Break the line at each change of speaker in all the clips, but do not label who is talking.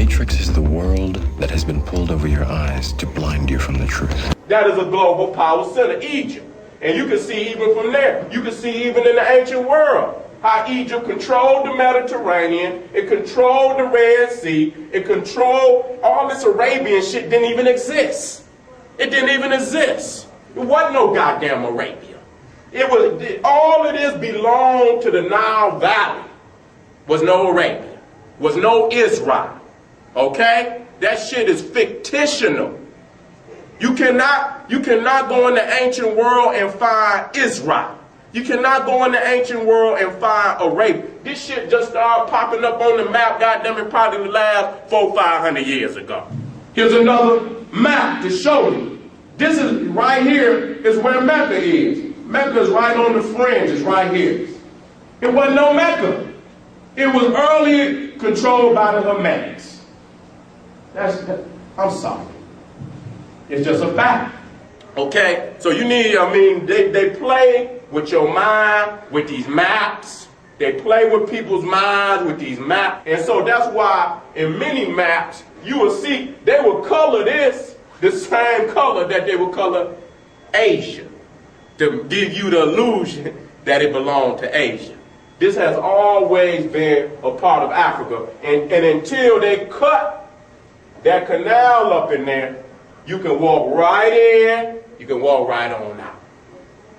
matrix is the world that has been pulled over your eyes to blind you from the truth.
That is a global power center, Egypt. And you can see even from there, you can see even in the ancient world, how Egypt controlled the Mediterranean, it controlled the Red Sea, it controlled all this Arabian shit didn't even exist. It didn't even exist. It wasn't no goddamn Arabia. It was, all of this belonged to the Nile Valley. Was no Arabia. Was no Israel. Okay? That shit is fictional. You cannot go in the ancient world and find Israel. You cannot go in the ancient world and find Arabia. This shit just started popping up on the map, goddamn it, probably the last 400-500 years ago. Here's another map to show you. This is right here is where Mecca is. Mecca is right on the fringe, it's right here. It wasn't no Mecca. It was early controlled by the Hermetics. I'm sorry. It's just a fact. Okay? So you need, they play with your mind with these maps. They play with people's minds with these maps. And so that's why in many maps, you will see they will color this the same color that they will color Asia, to give you the illusion that it belonged to Asia. This has always been a part of Africa. And until they cut that canal up in there, you can walk right in, you can walk right on out.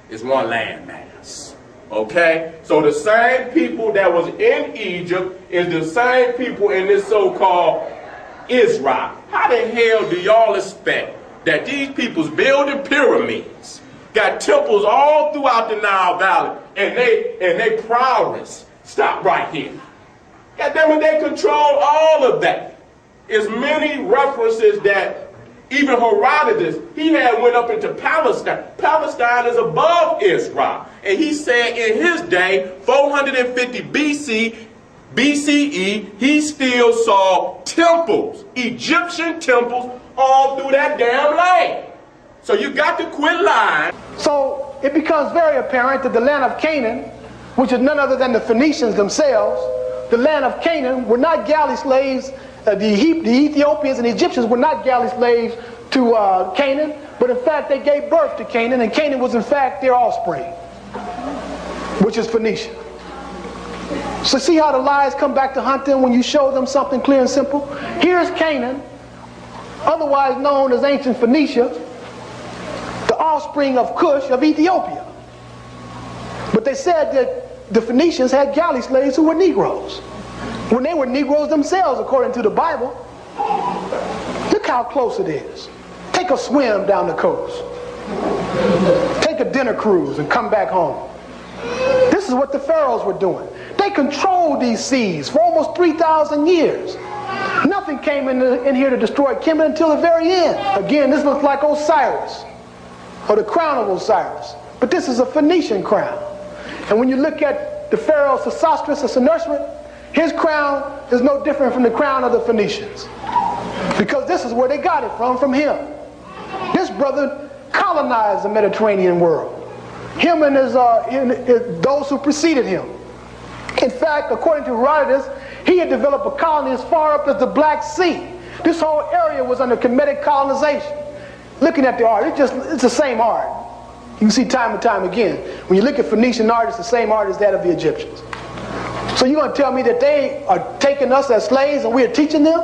It's one landmass. Okay? So the same people that was in Egypt is the same people in this so-called Israel. How the hell do y'all expect that these people's building pyramids, got temples all throughout the Nile Valley, and they prowess stop right here? God damn it, they control all of that. There's many references that even Herodotus, he had went up into Palestine. Palestine is above Israel. And he said in his day, 450 BCE, he still saw temples, Egyptian temples, all through that damn land. So you got to quit lying.
So it becomes very apparent that the land of Canaan, which is none other than the Phoenicians themselves, the land of Canaan were not galley slaves. The Ethiopians and the Egyptians were not galley slaves to Canaan, but in fact they gave birth to Canaan, and Canaan was in fact their offspring, which is Phoenicia. So see how the lies come back to hunt them when you show them something clear and simple? Here's Canaan, otherwise known as ancient Phoenicia, the offspring of Cush of Ethiopia. But they said that the Phoenicians had galley slaves who were Negroes, when they were Negroes themselves, according to the Bible. Look how close it is. Take a swim down the coast. Take a dinner cruise and come back home. This is what the pharaohs were doing. They controlled these seas for almost 3,000 years. Nothing came in here to destroy Canaan until the very end. Again, this looks like Osiris, or the crown of Osiris. But this is a Phoenician crown. And when you look at the pharaoh Sesostris or Senusret, his crown is no different from the crown of the Phoenicians, because this is where they got it from him. This brother colonized the Mediterranean world. Him and those who preceded him. In fact, according to Herodotus, he had developed a colony as far up as the Black Sea. This whole area was under Kemetic colonization. Looking at the art, it's the same art. You can see time and time again. When you look at Phoenician art, it's the same art as that of the Egyptians. So you're going to tell me that they are taking us as slaves and we're teaching them?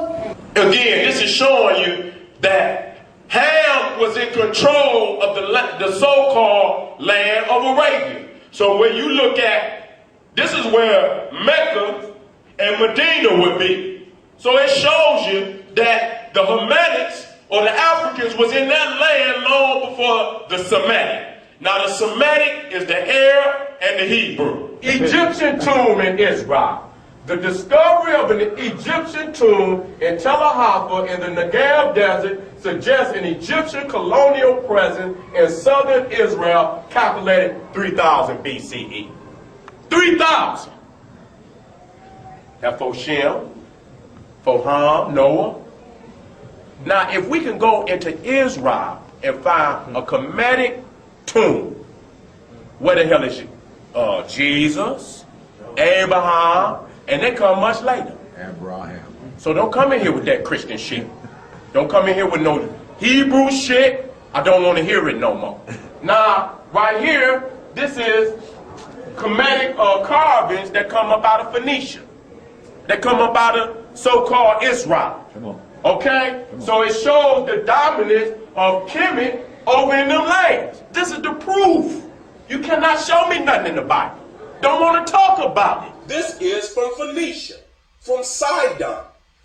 Again, this is showing you that Ham was in control of the so-called land of Arabia. So when you look at, this is where Mecca and Medina would be. So it shows you that the Hermetics or the Africans was in that land long before the Semitic. Now the Semitic is the Arab and the Hebrew. Egyptian tomb in Israel. The discovery of an Egyptian tomb in Tel Aviv in the Negev desert suggests an Egyptian colonial presence in southern Israel calculated 3000 BCE. 3000! That for Shem, for Ham, Noah. Now if we can go into Israel and find a Kemetic tomb, where the hell is she? Jesus, Abraham, and they come much later.
Abraham.
So don't come in here with that Christian shit. Don't come in here with no Hebrew shit. I don't want to hear it no more. Now, right here, this is Kemetic carvings that come up out of Phoenicia. That come up out of so-called Israel.
Come on.
Okay? So it shows the dominance of Kemet over in them lands. This is the proof. You cannot show me nothing in the Bible. Don't want to talk about it. This is from Phoenicia, from Sidon,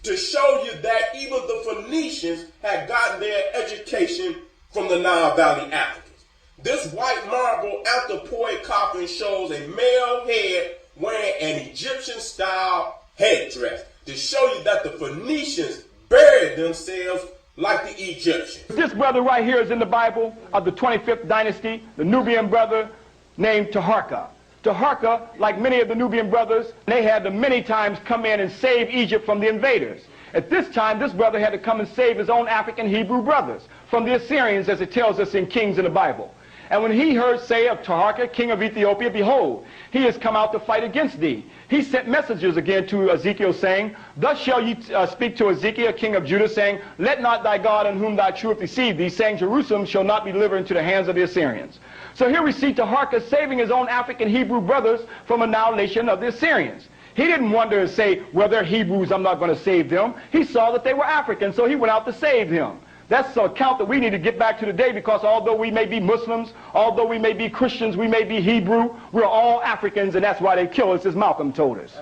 to show you that even the Phoenicians had gotten their education from the Nile Valley Africans. This white marble anthropoid coffin shows a male head wearing an Egyptian-style headdress to show you that the Phoenicians buried themselves like the Egyptians.
This brother right here is in the Bible of the 25th dynasty, the Nubian brother named Taharka. Taharka, like many of the Nubian brothers, they had to many times come in and save Egypt from the invaders. At this time, this brother had to come and save his own African Hebrew brothers from the Assyrians, as it tells us in Kings in the Bible. And when he heard say of Taharka, king of Ethiopia, behold, he has come out to fight against thee. He sent messengers again to Ezekiel, saying, thus shall you speak to Ezekiel, king of Judah, saying, let not thy God in whom thy truth deceive thee, saying, Jerusalem shall not be delivered into the hands of the Assyrians. So here we see Taharka saving his own African Hebrew brothers from annihilation of the Assyrians. He didn't wonder and say, well, they're Hebrews, I'm not going to save them. He saw that they were Africans, so he went out to save them. That's an account that we need to get back to today, because although we may be Muslims, although we may be Christians, we may be Hebrew, we're all Africans, and that's why they kill us, as Malcolm told us.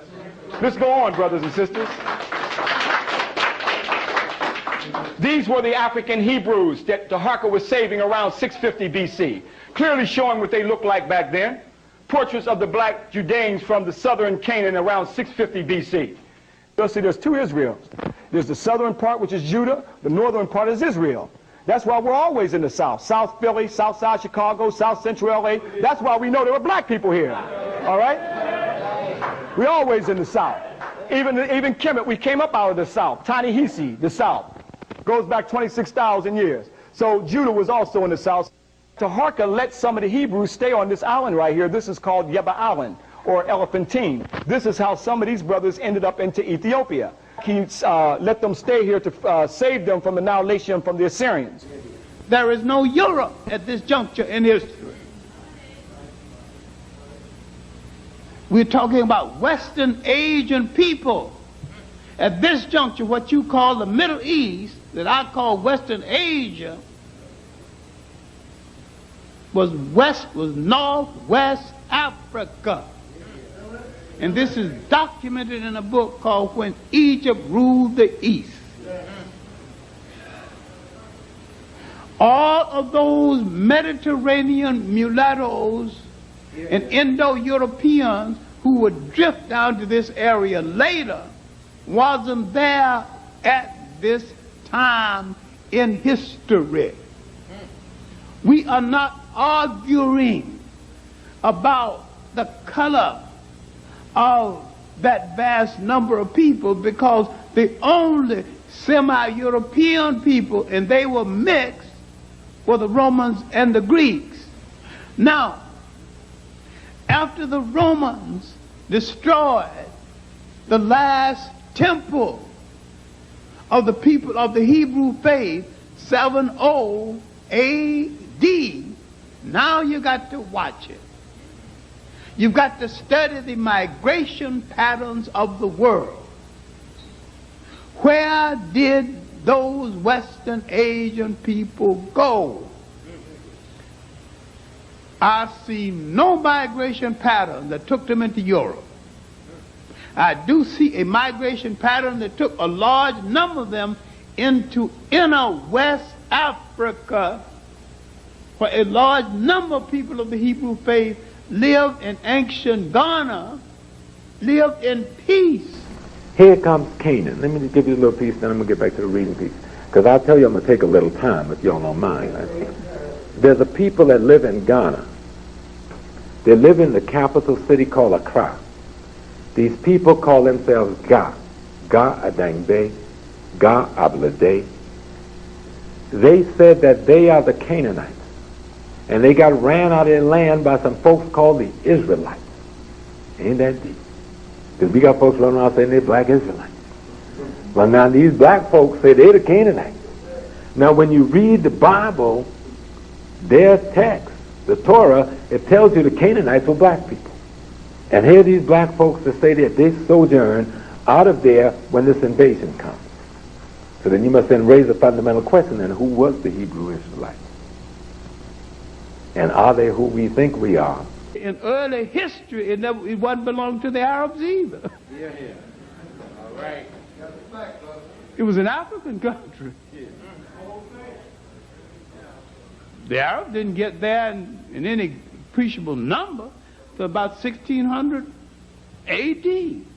Let's go on, brothers and sisters. These were the African Hebrews that Taharka was saving around 650 BC, clearly showing what they looked like back then. Portraits of the black Judeans from the southern Canaan around 650 BC. You'll see there's two Israels. There's the southern part, which is Judah. The northern part is Israel. That's why we're always in the south. South Philly, south side Chicago, south central LA. That's why we know there were black people here. All right? We're always in the south. Even Kemet, we came up out of the south. Ta-Nehisi, the south. Goes back 26,000 years. So Judah was also in the south. Taharka let some of the Hebrews stay on this island right here. This is called Yeba Island, or Elephantine. This is how some of these brothers ended up into Ethiopia. He let them stay here to save them from annihilation from the Assyrians.
There is no Europe at this juncture in history. We're talking about Western Asian people. At this juncture, what you call the Middle East, that I call Western Asia, was Northwest Africa. And this is documented in a book called When Egypt Ruled the East. All of those Mediterranean mulattoes and Indo-Europeans who would drift down to this area later wasn't there at this time in history. We are not arguing about the color of that vast number of people, because the only semi-European people, and they were mixed, were the Romans and the Greeks. Now, after the Romans destroyed the last temple of the people of the Hebrew faith, 70 AD, now you got to watch it. You've got to study the migration patterns of the world. Where did those Western Asian people go? I see no migration pattern that took them into Europe. I do see a migration pattern that took a large number of them into inner West Africa, where a large number of people of the Hebrew faith lived in ancient Ghana, lived in peace.
Here comes Canaan. Let me just give you a little piece, then I'm going to get back to the reading piece. Because I'll tell you I'm going to take a little time, if y'all don't mind. There's a people that live in Ghana. They live in the capital city called Accra. These people call themselves Ga Adangbe, Ga Ablade. They said that they are the Canaanites. And they got ran out of their land by some folks called the Israelites. Ain't that deep? Because we got folks running around saying they're black Israelites. Well, now these black folks say they're the Canaanites. Now, when you read the Bible, their text, the Torah, it tells you the Canaanites were black people. And here these black folks that say that they sojourn out of there when this invasion comes. So then you must then raise a fundamental question, then who was the Hebrew Israelites? And are they who we think we are?
In early history, it wasn't belonged to the Arabs either.
Yeah. All right.
It was an African country. The Arabs didn't get there in any appreciable number till about 1600 AD.